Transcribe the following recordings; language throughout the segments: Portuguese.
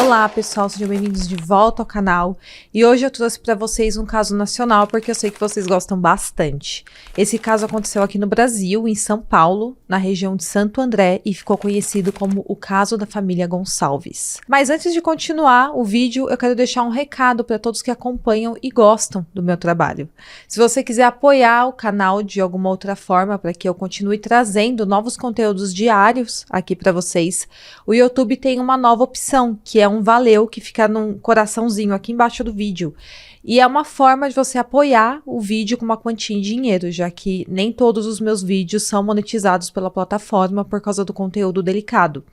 Olá pessoal, sejam bem-vindos de volta ao canal e hoje eu trouxe para vocês um caso nacional porque eu sei que vocês gostam bastante. Esse caso aconteceu aqui no Brasil, em São Paulo, na região de Santo André e ficou conhecido como o caso da família Gonçalves. Mas antes de continuar o vídeo, eu quero deixar um recado para todos que acompanham e gostam do meu trabalho. Se você quiser apoiar o canal de alguma outra forma para que eu continue trazendo novos conteúdos diários aqui para vocês, o YouTube tem uma nova opção, que é um valeu, que fica num coraçãozinho aqui embaixo do vídeo. E é uma forma de você apoiar o vídeo com uma quantia em dinheiro, já que nem todos os meus vídeos são monetizados pela plataforma por causa do conteúdo delicado.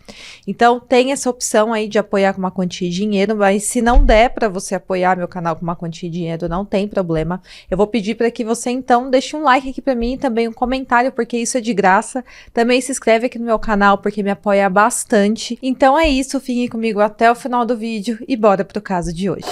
Então tem essa opção aí de apoiar com uma quantia de dinheiro, mas se não der para você apoiar meu canal com uma quantia de dinheiro, não tem problema. Eu vou pedir para que você então deixe um like aqui para mim e também um comentário, porque isso é de graça. Também se inscreve aqui no meu canal, porque me apoia bastante. Então é isso, fiquem comigo até o final do vídeo e bora pro caso de hoje.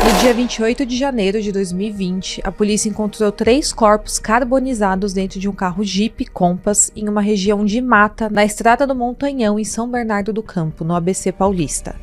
No dia 28 de janeiro de 2020, a polícia encontrou 3 corpos carbonizados dentro de um carro Jeep Compass em uma região de mata na Estrada do Montanhão, em São Bernardo do Campo, no ABC Paulista.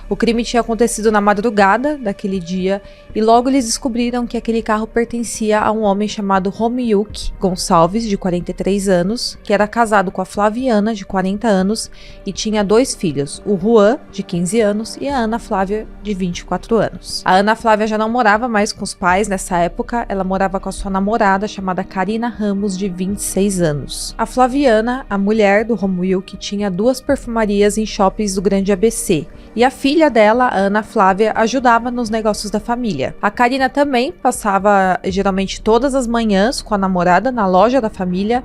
O crime tinha acontecido na madrugada daquele dia e logo eles descobriram que aquele carro pertencia a um homem chamado Romiuk Gonçalves, de 43 anos, que era casado com a Flaviana, de 40 anos, e tinha 2 filhos, o Juan, de 15 anos, e a Ana Flávia, de 24 anos. A Ana Flávia já não morava mais com os pais nessa época, ela morava com a sua namorada, chamada Karina Ramos, de 26 anos. A Flaviana, a mulher do Romiuk, tinha 2 perfumarias em shoppings do Grande ABC, e a filha dela, a Ana Flávia, ajudava nos negócios da família. A Karina também passava geralmente todas as manhãs com a namorada na loja da família,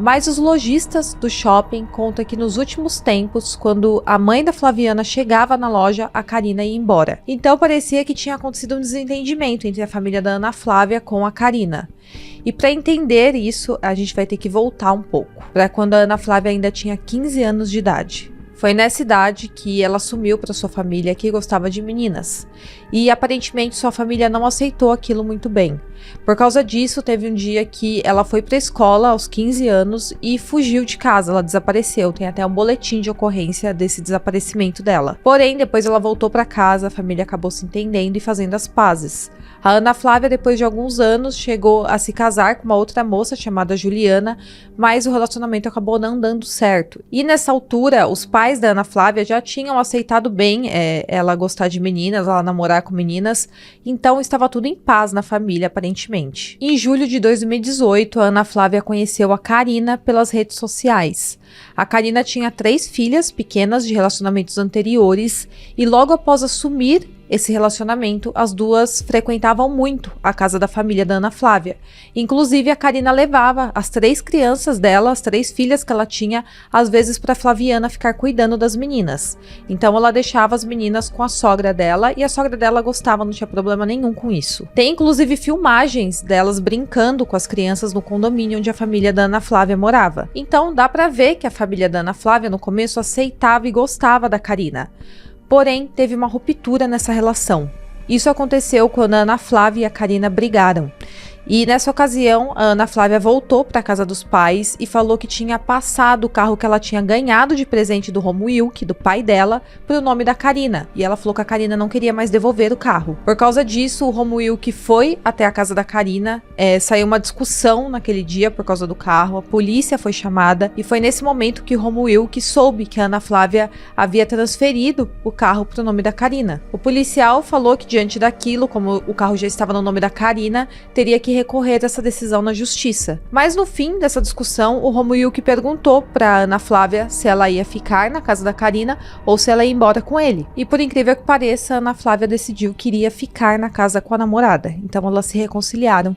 mas os lojistas do shopping contam que nos últimos tempos, quando a mãe da Flaviana chegava na loja, a Karina ia embora. Então parecia que tinha acontecido um desentendimento entre a família da Ana Flávia com a Karina. E para entender isso, a gente vai ter que voltar um pouco, para quando a Ana Flávia ainda tinha 15 anos de idade. Foi nessa idade que ela assumiu para sua família que gostava de meninas. E aparentemente sua família não aceitou aquilo muito bem. Por causa disso, teve um dia que ela foi para a escola aos 15 anos e fugiu de casa, ela desapareceu. Tem até um boletim de ocorrência desse desaparecimento dela. Porém, depois ela voltou para casa, a família acabou se entendendo e fazendo as pazes. A Ana Flávia, depois de alguns anos, chegou a se casar com uma outra moça chamada Juliana, mas o relacionamento acabou não dando certo. E nessa altura, os pais da Ana Flávia já tinham aceitado bem ela gostar de meninas, ela namorar com meninas, então estava tudo em paz na família, aparentemente. Em julho de 2018, a Ana Flávia conheceu a Karina pelas redes sociais. A Karina tinha 3 filhas pequenas de relacionamentos anteriores e logo após assumir esse relacionamento, as duas frequentavam muito a casa da família da Ana Flávia. Inclusive, a Karina levava as 3 crianças dela, as 3 filhas que ela tinha, às vezes para Flaviana ficar cuidando das meninas. Então, ela deixava as meninas com a sogra dela e a sogra dela gostava, não tinha problema nenhum com isso. Tem, inclusive, filmagens delas brincando com as crianças no condomínio onde a família da Ana Flávia morava. Então, dá para ver que a família da Ana Flávia, no começo, aceitava e gostava da Karina. Porém, teve uma ruptura nessa relação. Isso aconteceu quando a Ana Flávia e a Karina brigaram. E nessa ocasião, a Ana Flávia voltou para a casa dos pais e falou que tinha passado o carro que ela tinha ganhado de presente do Romiuk, do pai dela, para o nome da Karina. E ela falou que a Karina não queria mais devolver o carro. Por causa disso, o Romiuk foi até a casa da Karina. Saiu uma discussão naquele dia por causa do carro. A polícia foi chamada e foi nesse momento que o Romiuk soube que a Ana Flávia havia transferido o carro para o nome da Karina. O policial falou que diante daquilo, como o carro já estava no nome da Karina, teria que recorrer essa decisão na justiça. Mas no fim dessa discussão, o Romiuk perguntou para Ana Flávia se ela ia ficar na casa da Karina ou se ela ia embora com ele. E por incrível que pareça, a Ana Flávia decidiu que iria ficar na casa com a namorada. Então elas se reconciliaram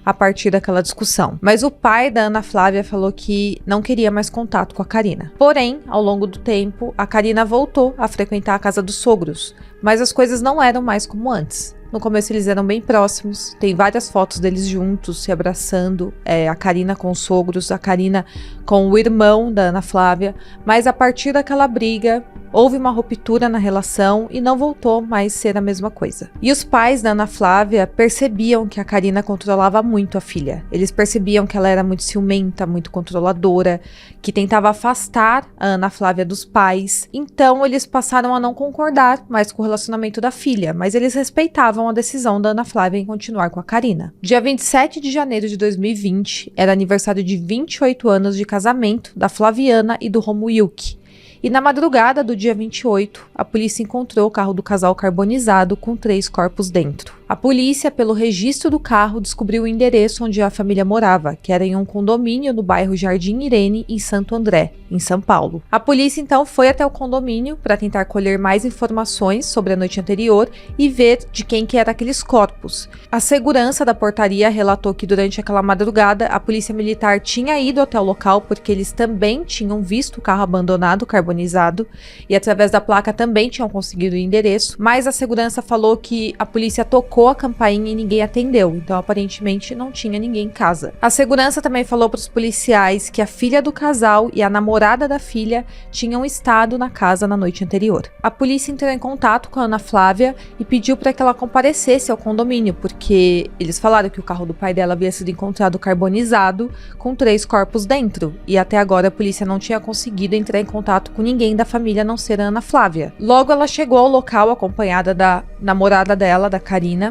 a partir daquela discussão. Mas o pai da Ana Flávia falou que não queria mais contato com a Karina. Porém, ao longo do tempo, a Karina voltou a frequentar a casa dos sogros, mas as coisas não eram mais como antes. No começo eles eram bem próximos, tem várias fotos deles juntos, se abraçando, a Karina com os sogros, a Karina com o irmão da Ana Flávia, mas a partir daquela briga, Houve uma ruptura na relação e não voltou mais a ser a mesma coisa. E os pais da Ana Flávia percebiam que a Karina controlava muito a filha. Eles percebiam que ela era muito ciumenta, muito controladora, que tentava afastar a Ana Flávia dos pais. Então eles passaram a não concordar mais com o relacionamento da filha, mas eles respeitavam a decisão da Ana Flávia em continuar com a Karina. Dia 27 de janeiro de 2020 era aniversário de 28 anos de casamento da Flaviana e do Romuilk. E na madrugada do dia 28, a polícia encontrou o carro do casal carbonizado com 3 corpos dentro. A polícia, pelo registro do carro, descobriu o endereço onde a família morava, que era em um condomínio no bairro Jardim Irene, em Santo André, em São Paulo. A polícia então foi até o condomínio para tentar colher mais informações sobre a noite anterior e ver de quem que eram aqueles corpos. A segurança da portaria relatou que durante aquela madrugada a polícia militar tinha ido até o local porque eles também tinham visto o carro abandonado, carbonizado, e através da placa também tinham conseguido o endereço, mas a segurança falou que a polícia tocou a campainha e ninguém atendeu, então aparentemente não tinha ninguém em casa. A segurança também falou para os policiais que a filha do casal e a namorada da filha tinham estado na casa na noite anterior. A polícia entrou em contato com a Ana Flávia e pediu para que ela comparecesse ao condomínio, porque eles falaram que o carro do pai dela havia sido encontrado carbonizado com 3 corpos dentro, e até agora a polícia não tinha conseguido entrar em contato com ninguém da família a não ser a Ana Flávia. Logo ela chegou ao local acompanhada da namorada dela, da Karina,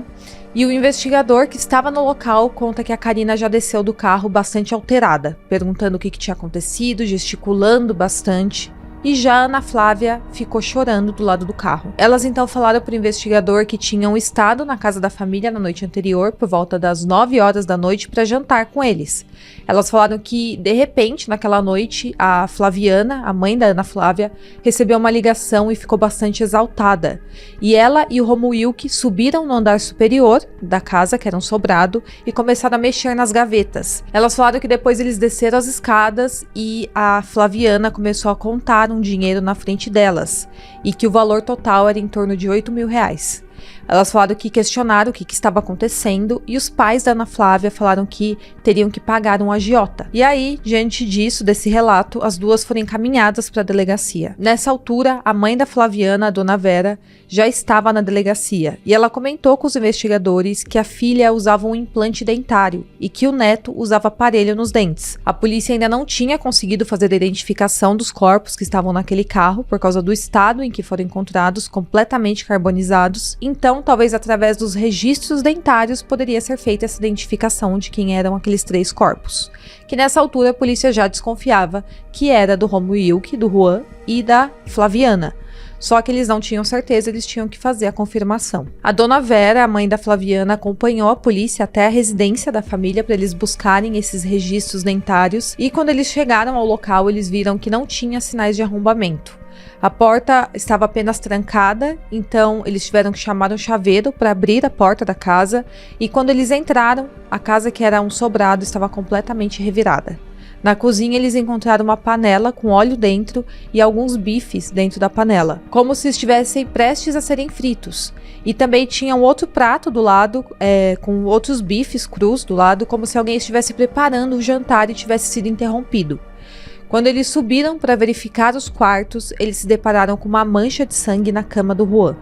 e o investigador que estava no local conta que a Karina já desceu do carro bastante alterada, perguntando o que tinha acontecido, gesticulando bastante. E já a Ana Flávia ficou chorando do lado do carro. Elas então falaram para o investigador que tinham estado na casa da família na noite anterior, por volta das 9 horas da noite, para jantar com eles. Elas falaram que, de repente, naquela noite, a Flaviana, a mãe da Ana Flávia, recebeu uma ligação e ficou bastante exaltada. E ela e o Romuilk subiram no andar superior da casa, que era um sobrado, e começaram a mexer nas gavetas. Elas falaram que depois eles desceram as escadas e a Flaviana começou a contar um dinheiro na frente delas, e que o valor total era em torno de R$8.000. Elas falaram que questionaram o que estava acontecendo e os pais da Ana Flávia falaram que teriam que pagar um agiota. E aí, diante disso, desse relato, as duas foram encaminhadas para a delegacia. Nessa altura, a mãe da Flaviana, a dona Vera, já estava na delegacia e ela comentou com os investigadores que a filha usava um implante dentário e que o neto usava aparelho nos dentes. A polícia ainda não tinha conseguido fazer a identificação dos corpos que estavam naquele carro por causa do estado em que foram encontrados, completamente carbonizados. Então, talvez através dos registros dentários poderia ser feita essa identificação de quem eram aqueles 3 corpos, que nessa altura a polícia já desconfiava que era do Romuilk, do Juan e da Flaviana. Só que eles não tinham certeza, eles tinham que fazer a confirmação. A dona Vera, a mãe da Flaviana, acompanhou a polícia até a residência da família para eles buscarem esses registros dentários, e quando eles chegaram ao local, eles viram que não tinha sinais de arrombamento. A porta estava apenas trancada, então eles tiveram que chamar um chaveiro para abrir a porta da casa, e quando eles entraram, a casa, que era um sobrado, estava completamente revirada. Na cozinha eles encontraram uma panela com óleo dentro e alguns bifes dentro da panela, como se estivessem prestes a serem fritos. E também tinha um outro prato do lado, com outros bifes crus do lado, como se alguém estivesse preparando o jantar e tivesse sido interrompido. Quando eles subiram para verificar os quartos, eles se depararam com uma mancha de sangue na cama do Juan,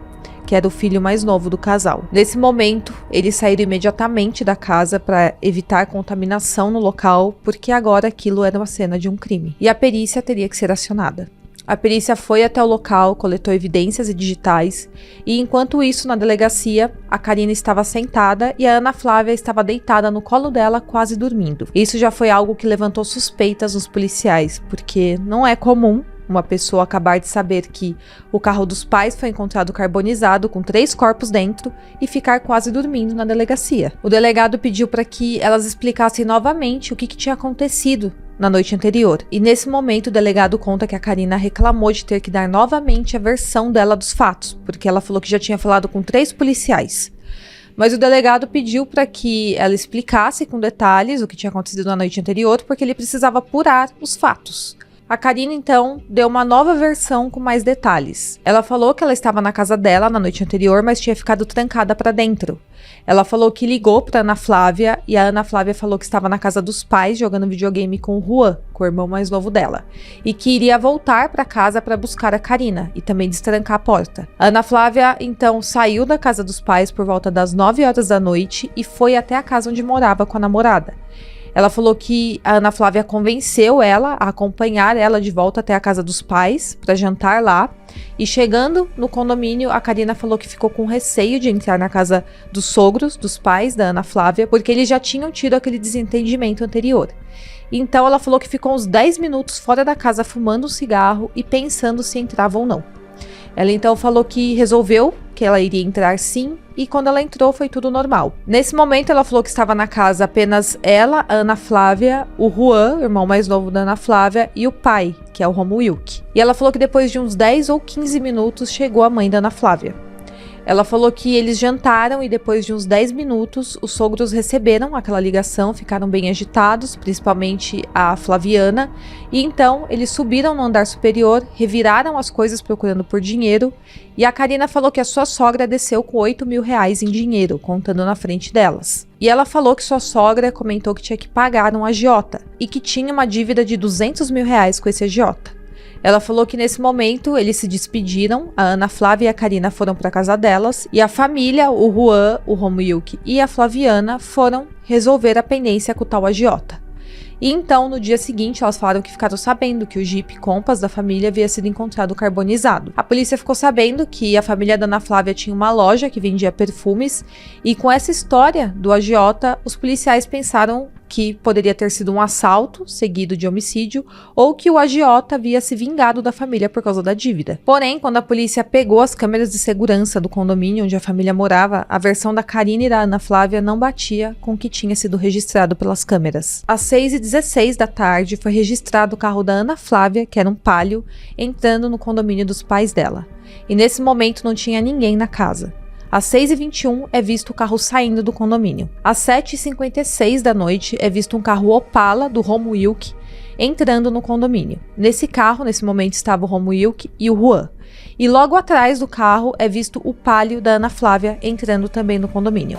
que era o filho mais novo do casal. Nesse momento, eles saíram imediatamente da casa para evitar contaminação no local, porque agora aquilo era uma cena de um crime. E a perícia teria que ser acionada. A perícia foi até o local, coletou evidências e digitais, e enquanto isso, na delegacia, a Karina estava sentada e a Ana Flávia estava deitada no colo dela, quase dormindo. Isso já foi algo que levantou suspeitas nos policiais, porque não é comum uma pessoa acabar de saber que o carro dos pais foi encontrado carbonizado com 3 corpos dentro e ficar quase dormindo na delegacia. O delegado pediu para que elas explicassem novamente o que tinha acontecido na noite anterior. E nesse momento o delegado conta que a Karina reclamou de ter que dar novamente a versão dela dos fatos, porque ela falou que já tinha falado com 3 policiais. Mas o delegado pediu para que ela explicasse com detalhes o que tinha acontecido na noite anterior, porque ele precisava apurar os fatos. A Karina, então, deu uma nova versão com mais detalhes. Ela falou que ela estava na casa dela na noite anterior, mas tinha ficado trancada para dentro. Ela falou que ligou para Ana Flávia e a Ana Flávia falou que estava na casa dos pais jogando videogame com o Juan, com o irmão mais novo dela, e que iria voltar para casa para buscar a Karina e também destrancar a porta. A Ana Flávia, então, saiu da casa dos pais por volta das 9 horas da noite e foi até a casa onde morava com a namorada. Ela falou que a Ana Flávia convenceu ela a acompanhar ela de volta até a casa dos pais para jantar lá. E chegando no condomínio, a Karina falou que ficou com receio de entrar na casa dos sogros, dos pais da Ana Flávia, porque eles já tinham tido aquele desentendimento anterior. Então ela falou que ficou uns 10 minutos fora da casa fumando um cigarro e pensando se entrava ou não. Ela então falou que resolveu que ela iria entrar sim, e quando ela entrou foi tudo normal. Nesse momento ela falou que estava na casa apenas ela, a Ana Flávia, o Juan, irmão mais novo da Ana Flávia, e o pai, que é o Romuilk. E ela falou que depois de uns 10 ou 15 minutos chegou a mãe da Ana Flávia. Ela falou que eles jantaram e depois de uns 10 minutos os sogros receberam aquela ligação, ficaram bem agitados, principalmente a Flaviana, e então eles subiram no andar superior, reviraram as coisas procurando por dinheiro, e a Karina falou que a sua sogra desceu com 8 mil reais em dinheiro, contando na frente delas. E ela falou que sua sogra comentou que tinha que pagar um agiota, e que tinha uma dívida de 200 mil reais com esse agiota. Ela falou que nesse momento eles se despediram, a Ana Flávia e a Karina foram para casa delas e a família, o Juan, o Romuilk e a Flaviana foram resolver a pendência com o tal agiota. E então, no dia seguinte, elas falaram que ficaram sabendo que o Jeep Compass da família havia sido encontrado carbonizado. A polícia ficou sabendo que a família da Ana Flávia tinha uma loja que vendia perfumes e com essa história do agiota, os policiais pensaram que poderia ter sido um assalto seguido de homicídio ou que o agiota havia se vingado da família por causa da dívida. Porém, quando a polícia pegou as câmeras de segurança do condomínio onde a família morava, a versão da Karina e da Ana Flávia não batia com o que tinha sido registrado pelas câmeras. Às 6h16 da tarde foi registrado o carro da Ana Flávia, que era um Palio, entrando no condomínio dos pais dela. E nesse momento não tinha ninguém na casa. Às 6h21 é visto o carro saindo do condomínio. Às 7h56 da noite é visto um carro Opala do Romuilk entrando no condomínio. Nesse carro, nesse momento, estava o Romuilk e o Juan. E logo atrás do carro é visto o Palio da Ana Flávia entrando também no condomínio.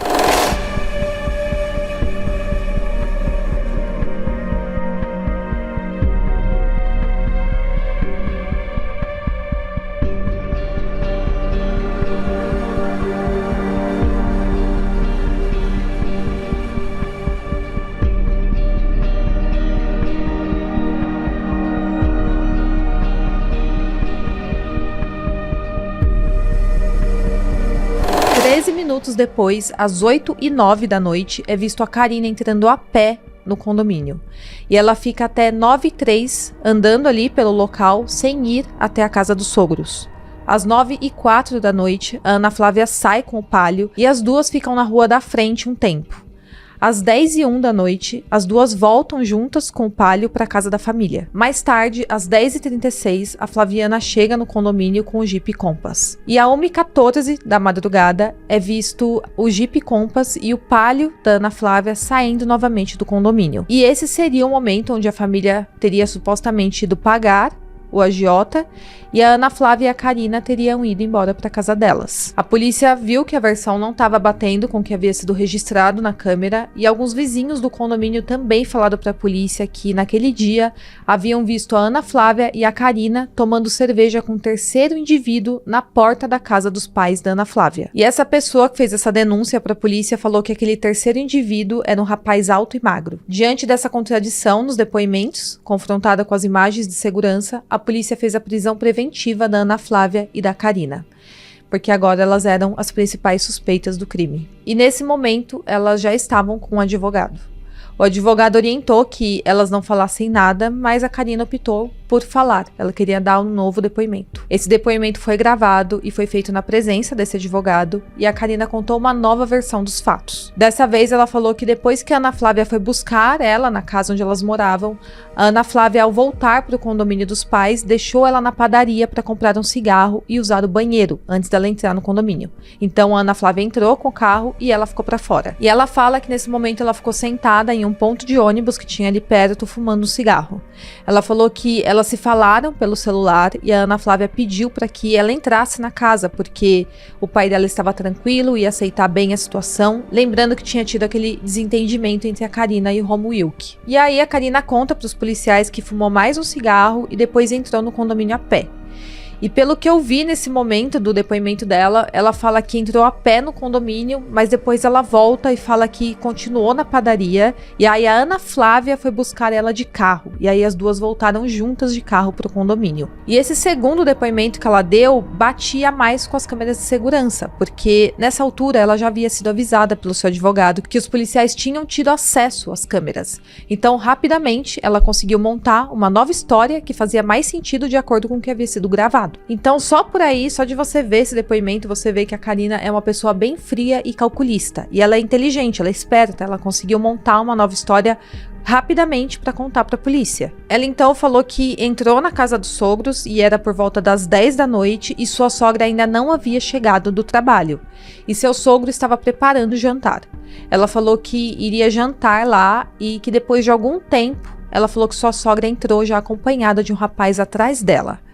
Minutos depois, às 8h09 da noite, é visto a Karina entrando a pé no condomínio. E ela fica até 9h03 andando ali pelo local sem ir até a casa dos sogros. Às 9h04 da noite, a Ana Flávia sai com o Palio e as duas ficam na rua da frente um tempo. Às 10h01 da noite, as duas voltam juntas com o Palio para a casa da família. Mais tarde, às 10h36, a Flaviana chega no condomínio com o Jeep Compass. E às 1h14 da madrugada, é visto o Jeep Compass e o Palio da Ana Flávia saindo novamente do condomínio. E esse seria o momento onde a família teria supostamente ido pagar o agiota, e a Ana Flávia e a Karina teriam ido embora para casa delas. A polícia viu que a versão não estava batendo com o que havia sido registrado na câmera, e alguns vizinhos do condomínio também falaram para a polícia que naquele dia haviam visto a Ana Flávia e a Karina tomando cerveja com um terceiro indivíduo na porta da casa dos pais da Ana Flávia. E essa pessoa que fez essa denúncia para a polícia falou que aquele terceiro indivíduo era um rapaz alto e magro. Diante dessa contradição nos depoimentos, confrontada com as imagens de segurança, a polícia fez a prisão preventiva da Ana Flávia e da Karina, porque agora elas eram as principais suspeitas do crime. E nesse momento, elas já estavam com um advogado. O advogado orientou que elas não falassem nada, mas a Karina optou por falar. Ela queria dar um novo depoimento. Esse depoimento foi gravado e foi feito na presença desse advogado, e a Karina contou uma nova versão dos fatos. Dessa vez, ela falou que depois que a Ana Flávia foi buscar ela na casa onde elas moravam, a Ana Flávia, ao voltar para o condomínio dos pais, deixou ela na padaria para comprar um cigarro e usar o banheiro antes dela entrar no condomínio. Então, a Ana Flávia entrou com o carro e ela ficou para fora. E ela fala que nesse momento ela ficou sentada em um ponto de ônibus que tinha ali perto fumando um cigarro. Ela falou que elas se falaram pelo celular e a Ana Flávia pediu para que ela entrasse na casa, porque o pai dela estava tranquilo e aceitar bem a situação, lembrando que tinha tido aquele desentendimento entre a Karina e o Romo Wilk. E aí a Karina conta para os policiais que fumou mais um cigarro e depois entrou no condomínio a pé. E pelo que eu vi nesse momento do depoimento dela, ela fala que entrou a pé no condomínio, mas depois ela volta e fala que continuou na padaria. E aí a Ana Flávia foi buscar ela de carro. E aí as duas voltaram juntas de carro pro condomínio. E esse segundo depoimento que ela deu batia mais com as câmeras de segurança, porque nessa altura ela já havia sido avisada pelo seu advogado que os policiais tinham tido acesso às câmeras. Então, rapidamente, ela conseguiu montar uma nova história que fazia mais sentido de acordo com o que havia sido gravado. Então, só por aí, só de você ver esse depoimento, você vê que a Karina é uma pessoa bem fria e calculista. E ela é inteligente, ela é esperta, ela conseguiu montar uma nova história rapidamente para contar para a polícia. Ela então falou que entrou na casa dos sogros e era por volta das 10 da noite e sua sogra ainda não havia chegado do trabalho. E seu sogro estava preparando o jantar. Ela falou que iria jantar lá e que depois de algum tempo, ela falou que sua sogra entrou já acompanhada de um rapaz atrás dela.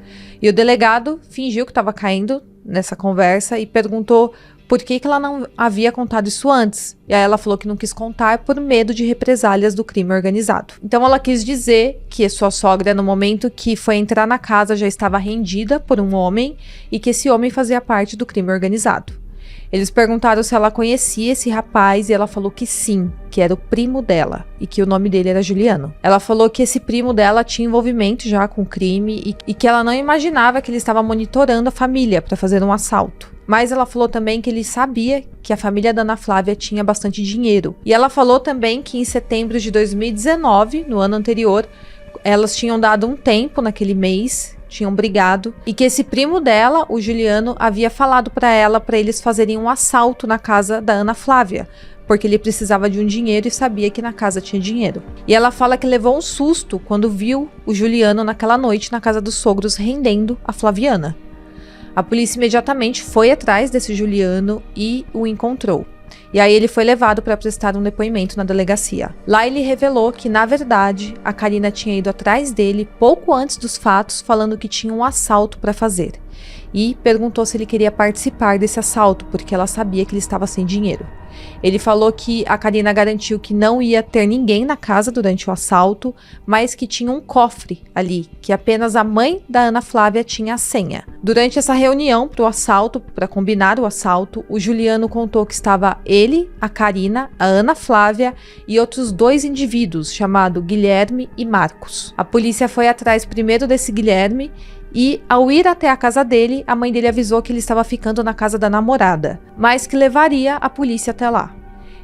E o delegado fingiu que estava caindo nessa conversa e perguntou por que ela não havia contado isso antes. E aí ela falou que não quis contar por medo de represálias do crime organizado. Então ela quis dizer que a sua sogra, no momento que foi entrar na casa, já estava rendida por um homem e que esse homem fazia parte do crime organizado. Eles perguntaram se ela conhecia esse rapaz e ela falou que sim, que era o primo dela e que o nome dele era Juliano. Ela falou que esse primo dela tinha envolvimento já com o crime e que ela não imaginava que ele estava monitorando a família para fazer um assalto. Mas ela falou também que ele sabia que a família da Ana Flávia tinha bastante dinheiro. E ela falou também que em setembro de 2019, no ano anterior, elas tinham dado um tempo naquele mês, tinham brigado, e que esse primo dela, o Juliano, havia falado para eles fazerem um assalto na casa da Ana Flávia, porque ele precisava de um dinheiro e sabia que na casa tinha dinheiro. E ela fala que levou um susto quando viu o Juliano naquela noite na casa dos sogros rendendo a Flaviana. A polícia imediatamente foi atrás desse Juliano e o encontrou. E aí ele foi levado para prestar um depoimento na delegacia. Lá ele revelou que, na verdade, a Karina tinha ido atrás dele pouco antes dos fatos, falando que tinha um assalto para fazer. E perguntou se ele queria participar desse assalto, porque ela sabia que ele estava sem dinheiro. Ele falou que a Karina garantiu que não ia ter ninguém na casa durante o assalto, mas que tinha um cofre ali, que apenas a mãe da Ana Flávia tinha a senha. Durante essa reunião para o assalto, para combinar o assalto, o Juliano contou que estava ele, a Karina, a Ana Flávia e outros 2 indivíduos, chamados Guilherme e Marcos. A polícia foi atrás primeiro desse Guilherme e, ao ir até a casa dele, a mãe dele avisou que ele estava ficando na casa da namorada, mas que levaria a polícia até lá.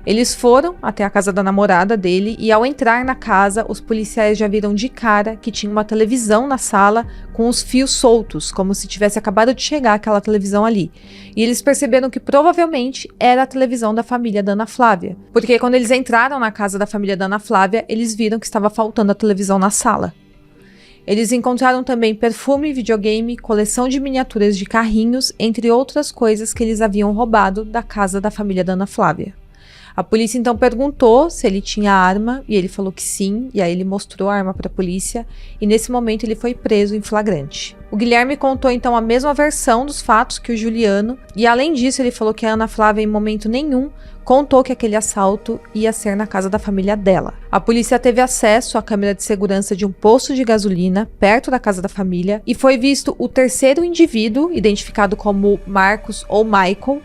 Eles foram até a casa da namorada dele e, ao entrar na casa, os policiais já viram de cara que tinha uma televisão na sala com os fios soltos, como se tivesse acabado de chegar aquela televisão ali. E eles perceberam que provavelmente era a televisão da família da Ana Flávia, porque quando eles entraram na casa da família da Ana Flávia, eles viram que estava faltando a televisão na sala. Eles encontraram também perfume, videogame, coleção de miniaturas de carrinhos, entre outras coisas que eles haviam roubado da casa da família da Ana Flávia. A polícia então perguntou se ele tinha arma e ele falou que sim, e aí ele mostrou a arma para a polícia e nesse momento ele foi preso em flagrante. O Guilherme contou então a mesma versão dos fatos que o Juliano e além disso ele falou que a Ana Flávia em momento nenhum contou que aquele assalto ia ser na casa da família dela. A polícia teve acesso à câmera de segurança de um posto de gasolina perto da casa da família e foi visto o terceiro indivíduo, identificado como Marcos ou Michael,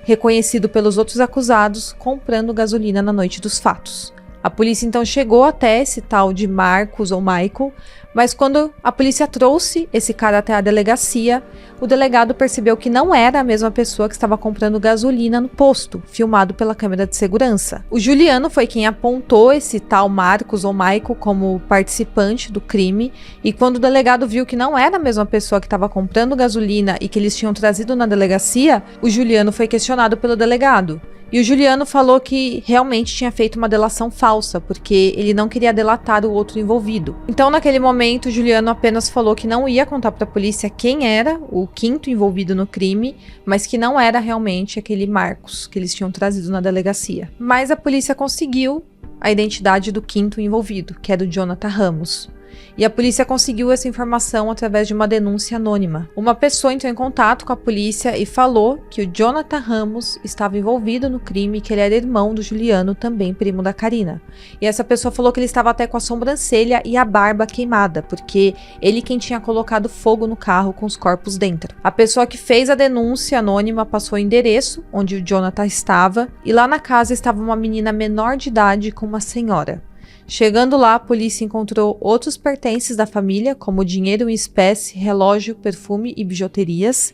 reconhecido pelos outros acusados, comprando gasolina na noite dos fatos. A polícia então chegou até esse tal de Marcos ou Michael, mas quando a polícia trouxe esse cara até a delegacia, o delegado percebeu que não era a mesma pessoa que estava comprando gasolina no posto, filmado pela câmera de segurança. O Juliano foi quem apontou esse tal Marcos ou Michael como participante do crime, e quando o delegado viu que não era a mesma pessoa que estava comprando gasolina e que eles tinham trazido na delegacia, o Juliano foi questionado pelo delegado. E o Juliano falou que realmente tinha feito uma delação falsa, porque ele não queria delatar o outro envolvido. Então, naquele momento, o Juliano apenas falou que não ia contar para a polícia quem era o quinto envolvido no crime, mas que não era realmente aquele Marcos que eles tinham trazido na delegacia. Mas a polícia conseguiu a identidade do quinto envolvido, que era o Jonathan Ramos. E a polícia conseguiu essa informação através de uma denúncia anônima. Uma pessoa entrou em contato com a polícia e falou que o Jonathan Ramos estava envolvido no crime e que ele era irmão do Juliano, também primo da Karina. E essa pessoa falou que ele estava até com a sobrancelha e a barba queimada, porque ele quem tinha colocado fogo no carro com os corpos dentro. A pessoa que fez a denúncia anônima passou o endereço onde o Jonathan estava, e lá na casa estava uma menina menor de idade com uma senhora. Chegando lá, a polícia encontrou outros pertences da família, como dinheiro em espécie, relógio, perfume e bijuterias,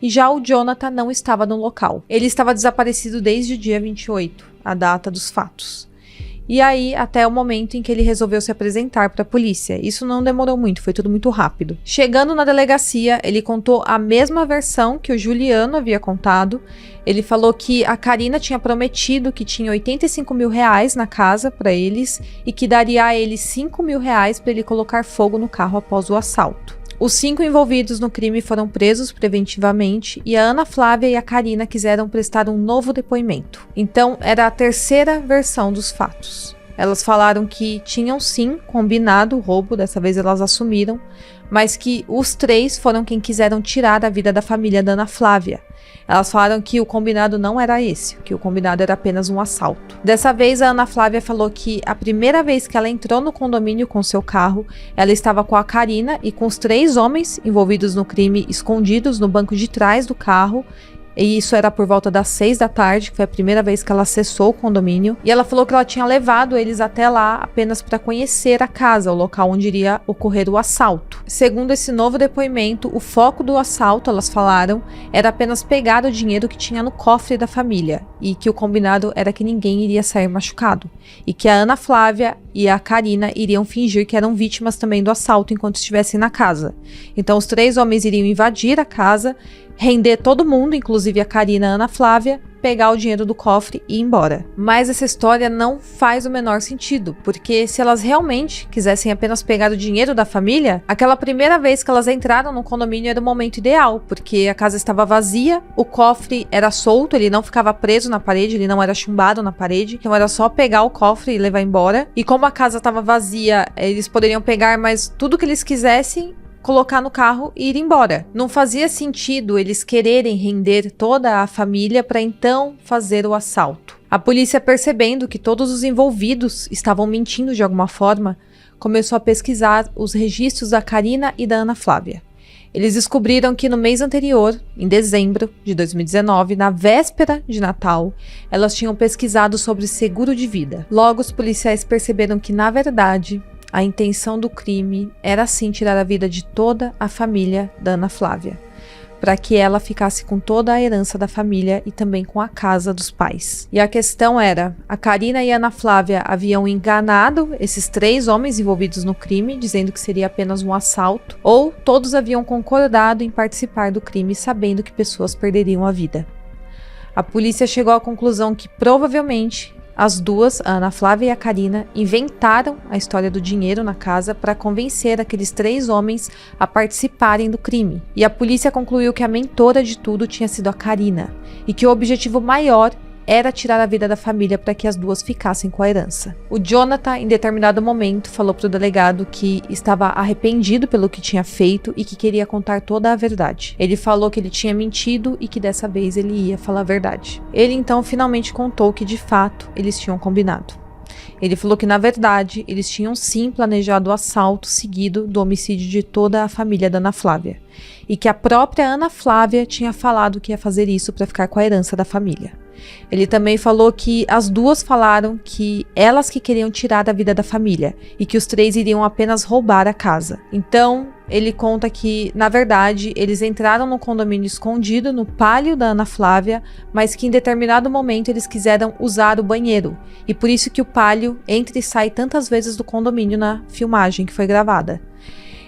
e já o Jonathan não estava no local. Ele estava desaparecido desde o dia 28, a data dos fatos. E aí, até o momento em que ele resolveu se apresentar para a polícia. Isso não demorou muito, foi tudo muito rápido. Chegando na delegacia, ele contou a mesma versão que o Juliano havia contado. Ele falou que a Karina tinha prometido que tinha 85 mil reais na casa para eles e que daria a eles 5 mil reais para ele colocar fogo no carro após o assalto. Os 5 envolvidos no crime foram presos preventivamente e a Ana Flávia e a Karina quiseram prestar um novo depoimento. Então, era a terceira versão dos fatos. Elas falaram que tinham sim combinado o roubo, dessa vez elas assumiram, mas que os 3 foram quem quiseram tirar a vida da família da Ana Flávia. Elas falaram que o combinado não era esse, que o combinado era apenas um assalto. Dessa vez, a Ana Flávia falou que a primeira vez que ela entrou no condomínio com seu carro, ela estava com a Karina e com os 3 homens envolvidos no crime escondidos no banco de trás do carro. E isso era por volta das 6 da tarde, que foi a primeira vez que ela acessou o condomínio. E ela falou que ela tinha levado eles até lá apenas para conhecer a casa, o local onde iria ocorrer o assalto. Segundo esse novo depoimento, o foco do assalto, elas falaram, era apenas pegar o dinheiro que tinha no cofre da família. E que o combinado era que ninguém iria sair machucado. E que a Ana Flávia e a Karina iriam fingir que eram vítimas também do assalto enquanto estivessem na casa. Então os 3 homens iriam invadir a casa, render todo mundo, inclusive a Karina e a Ana Flávia, pegar o dinheiro do cofre e ir embora. Mas essa história não faz o menor sentido, porque se elas realmente quisessem apenas pegar o dinheiro da família, aquela primeira vez que elas entraram no condomínio era o momento ideal, porque a casa estava vazia, o cofre era solto, ele não ficava preso na parede, ele não era chumbado na parede, então era só pegar o cofre e levar embora. E como a casa estava vazia, eles poderiam pegar mais tudo que eles quisessem, colocar no carro e ir embora. Não fazia sentido eles quererem render toda a família para então fazer o assalto. A polícia, percebendo que todos os envolvidos estavam mentindo de alguma forma, começou a pesquisar os registros da Karina e da Ana Flávia. Eles descobriram que no mês anterior, em dezembro de 2019, na véspera de Natal, elas tinham pesquisado sobre seguro de vida. Logo, os policiais perceberam que, na verdade, a intenção do crime era sim tirar a vida de toda a família da Ana Flávia, para que ela ficasse com toda a herança da família e também com a casa dos pais. E a questão era, a Karina e a Ana Flávia haviam enganado esses 3 homens envolvidos no crime, dizendo que seria apenas um assalto, ou todos haviam concordado em participar do crime, sabendo que pessoas perderiam a vida. A polícia chegou à conclusão que provavelmente as duas, a Ana Flávia e a Karina, inventaram a história do dinheiro na casa para convencer aqueles 3 homens a participarem do crime. E a polícia concluiu que a mentora de tudo tinha sido a Karina e que o objetivo maior era tirar a vida da família para que as duas ficassem com a herança. O Jonathan, em determinado momento, falou para o delegado que estava arrependido pelo que tinha feito e que queria contar toda a verdade. Ele falou que ele tinha mentido e que dessa vez ele ia falar a verdade. Ele então finalmente contou que de fato eles tinham combinado. Ele falou que na verdade eles tinham sim planejado o assalto seguido do homicídio de toda a família da Ana Flávia e que a própria Ana Flávia tinha falado que ia fazer isso para ficar com a herança da família. Ele também falou que as duas falaram que elas que queriam tirar a vida da família e que os 3 iriam apenas roubar a casa. Então, ele conta que, na verdade, eles entraram no condomínio escondido no pálio da Ana Flávia, mas que em determinado momento eles quiseram usar o banheiro. E por isso que o pálio entra e sai tantas vezes do condomínio na filmagem que foi gravada.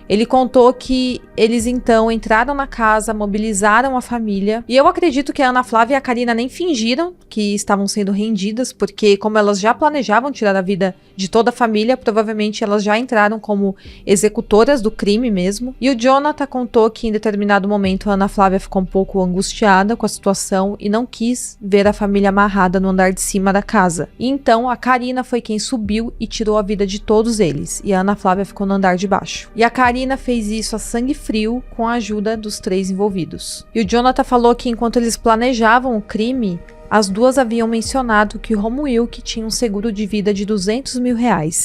Ele contou que eles então entraram na casa, mobilizaram a família. E eu acredito que a Ana Flávia e a Karina nem fingiram que estavam sendo rendidas, porque como elas já planejavam tirar a vida de toda a família, provavelmente elas já entraram como executoras do crime mesmo. E o Jonathan contou que em determinado momento a Ana Flávia ficou um pouco angustiada com a situação e não quis ver a família amarrada no andar de cima da casa. E então a Karina foi quem subiu e tirou a vida de todos eles. E a Ana Flávia ficou no andar de baixo. E a Karina fez isso a sangue frio com a ajuda dos 3 envolvidos. E o Jonathan falou que enquanto eles planejavam o crime, as duas haviam mencionado que o Romuilk tinha um seguro de vida de R$200 mil.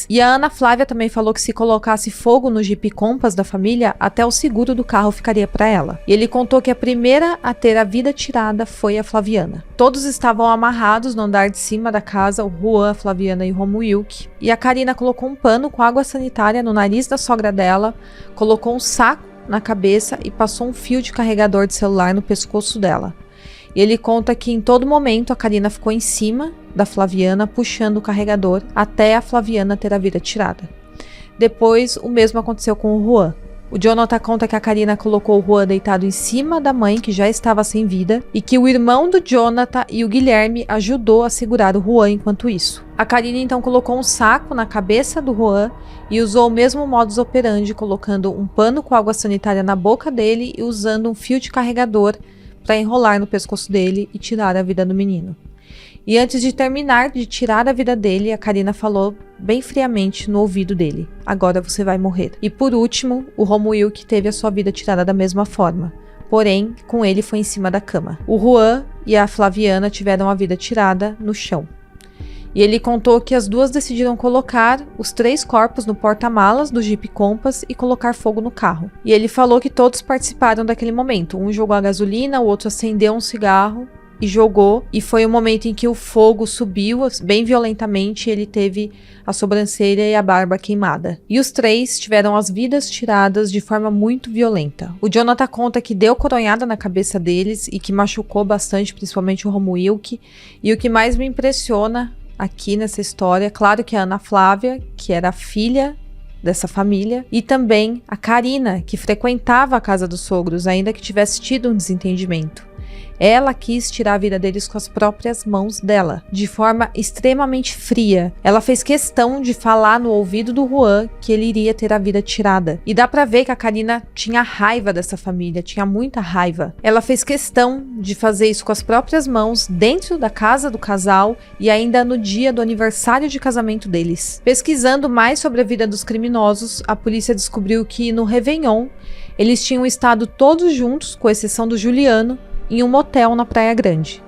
E a Ana Flávia também falou que se colocasse fogo no Jeep Compass da família, até o seguro do carro ficaria para ela. E ele contou que a primeira a ter a vida tirada foi a Flaviana. Todos estavam amarrados no andar de cima da casa, o Juan, a Flaviana e o Romuilk. E a Karina colocou um pano com água sanitária no nariz da sogra dela, colocou um saco na cabeça e passou um fio de carregador de celular no pescoço dela. E ele conta que em todo momento a Karina ficou em cima da Flaviana, puxando o carregador até a Flaviana ter a vida tirada. Depois, o mesmo aconteceu com o Juan. O Jonathan conta que a Karina colocou o Juan deitado em cima da mãe, que já estava sem vida, e que o irmão do Jonathan e o Guilherme ajudou a segurar o Juan enquanto isso. A Karina então colocou um saco na cabeça do Juan e usou o mesmo modus operandi, colocando um pano com água sanitária na boca dele e usando um fio de carregador para enrolar no pescoço dele e tirar a vida do menino. E antes de terminar de tirar a vida dele, a Karina falou bem friamente no ouvido dele: agora você vai morrer. E por último, o Romuilk teve a sua vida tirada da mesma forma, porém com ele foi em cima da cama. O Juan e a Flaviana tiveram a vida tirada no chão. E ele contou que as duas decidiram colocar os 3 corpos no porta-malas do Jeep Compass e colocar fogo no carro. E ele falou que todos participaram daquele momento. Um jogou a gasolina, o outro acendeu um cigarro e jogou. E foi o momento em que o fogo subiu bem violentamente e ele teve a sobrancelha e a barba queimada. E os 3 tiveram as vidas tiradas de forma muito violenta. O Jonathan conta que deu coronhada na cabeça deles e que machucou bastante, principalmente o Romuilk. E o que mais me impressiona aqui nessa história, claro que a Ana Flávia, que era a filha dessa família, e também a Karina, que frequentava a casa dos sogros, ainda que tivesse tido um desentendimento. Ela quis tirar a vida deles com as próprias mãos dela, de forma extremamente fria. Ela fez questão de falar no ouvido do Juan que ele iria ter a vida tirada. E dá pra ver que a Karina tinha raiva dessa família, tinha muita raiva. Ela fez questão de fazer isso com as próprias mãos, dentro da casa do casal e ainda no dia do aniversário de casamento deles. Pesquisando mais sobre a vida dos criminosos, a polícia descobriu que no Réveillon, eles tinham estado todos juntos, com exceção do Juliano, em um motel na Praia Grande.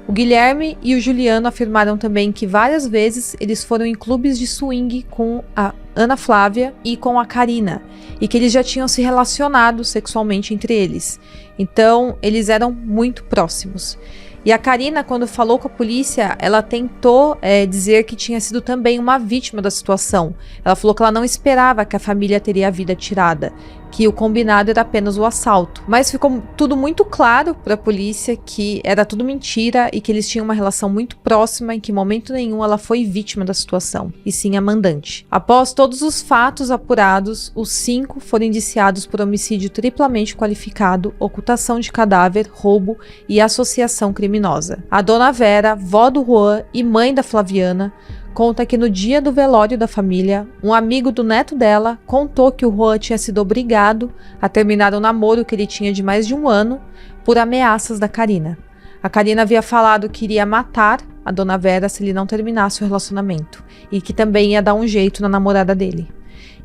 O Guilherme e o Juliano afirmaram também que várias vezes eles foram em clubes de swing com a Ana Flávia e com a Karina, e que eles já tinham se relacionado sexualmente entre eles. Então, eles eram muito próximos. E a Karina, quando falou com a polícia, ela tentou dizer que tinha sido também uma vítima da situação. Ela falou que ela não esperava que a família teria a vida tirada, que o combinado era apenas o assalto. Mas ficou tudo muito claro para a polícia que era tudo mentira e que eles tinham uma relação muito próxima, em que em momento nenhum ela foi vítima da situação, e sim a mandante. Após todos os fatos apurados, os 5 foram indiciados por homicídio triplamente qualificado, ocultação de cadáver, roubo e associação criminosa. A dona Vera, vó do Juan e mãe da Flaviana, conta que no dia do velório da família, um amigo do neto dela contou que o Juan tinha sido obrigado a terminar um namoro que ele tinha de mais de 1 ano por ameaças da Karina. A Karina havia falado que iria matar a dona Vera se ele não terminasse o relacionamento e que também ia dar um jeito na namorada dele.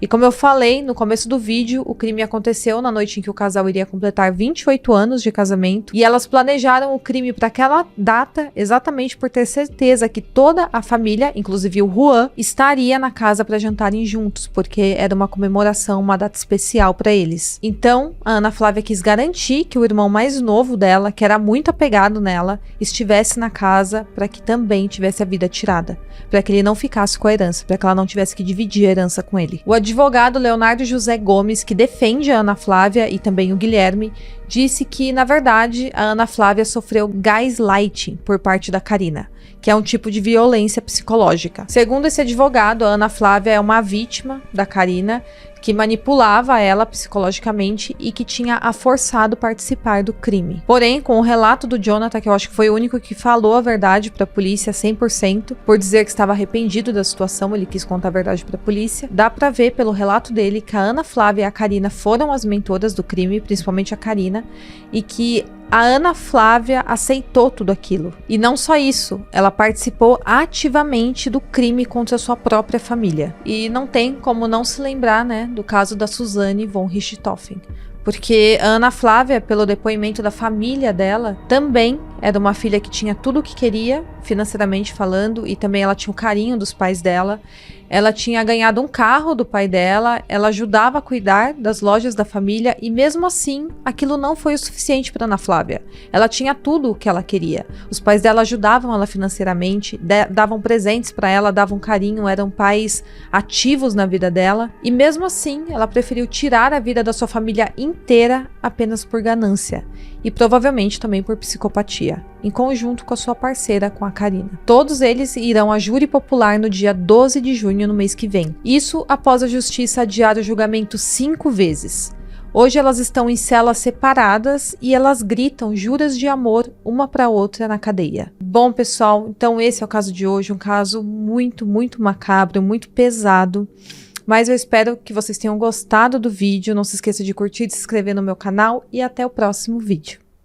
E como eu falei no começo do vídeo, o crime aconteceu na noite em que o casal iria completar 28 anos de casamento, e elas planejaram o crime para aquela data exatamente por ter certeza que toda a família, inclusive o Juan, estaria na casa para jantarem juntos, porque era uma comemoração, uma data especial para eles. Então, a Ana Flávia quis garantir que o irmão mais novo dela, que era muito apegado nela, estivesse na casa para que também tivesse a vida tirada, para que ele não ficasse com a herança, para que ela não tivesse que dividir a herança com ele. O advogado Leonardo José Gomes, que defende a Ana Flávia e também o Guilherme, disse que, na verdade, a Ana Flávia sofreu gaslighting por parte da Karina. que é um tipo de violência psicológica. Segundo esse advogado, a Ana Flávia é uma vítima da Karina, que manipulava ela psicologicamente e que tinha a forçado participar do crime. Porém, com o relato do Jonathan, que eu acho que foi o único que falou a verdade para a polícia 100%, por dizer que estava arrependido da situação, ele quis contar a verdade para a polícia, dá para ver pelo relato dele que a Ana Flávia e a Karina foram as mentoras do crime, principalmente a Karina, e que a Ana Flávia aceitou tudo aquilo. E não só isso, ela participou ativamente do crime contra sua própria família. E não tem como não se lembrar, né, do caso da Suzane von Richthofen. Porque a Ana Flávia, pelo depoimento da família dela, também era uma filha que tinha tudo o que queria, financeiramente falando, e também ela tinha o carinho dos pais dela. Ela tinha ganhado um carro do pai dela, ela ajudava a cuidar das lojas da família e mesmo assim, aquilo não foi o suficiente para Ana Flávia. Ela tinha tudo o que ela queria. Os pais dela ajudavam ela financeiramente, davam presentes para ela, davam carinho, eram pais ativos na vida dela e mesmo assim, ela preferiu tirar a vida da sua família inteira apenas por ganância e provavelmente também por psicopatia, em conjunto com a sua parceira, com a Karina. Todos eles irão a júri popular no dia 12 de junho, no mês que vem. Isso após a justiça adiar o julgamento 5 vezes. Hoje elas estão em celas separadas e elas gritam juras de amor uma para outra na cadeia. Bom, pessoal, então esse é o caso de hoje, um caso muito, muito macabro, muito pesado. Mas eu espero que vocês tenham gostado do vídeo. Não se esqueça de curtir, de se inscrever no meu canal e até o próximo vídeo.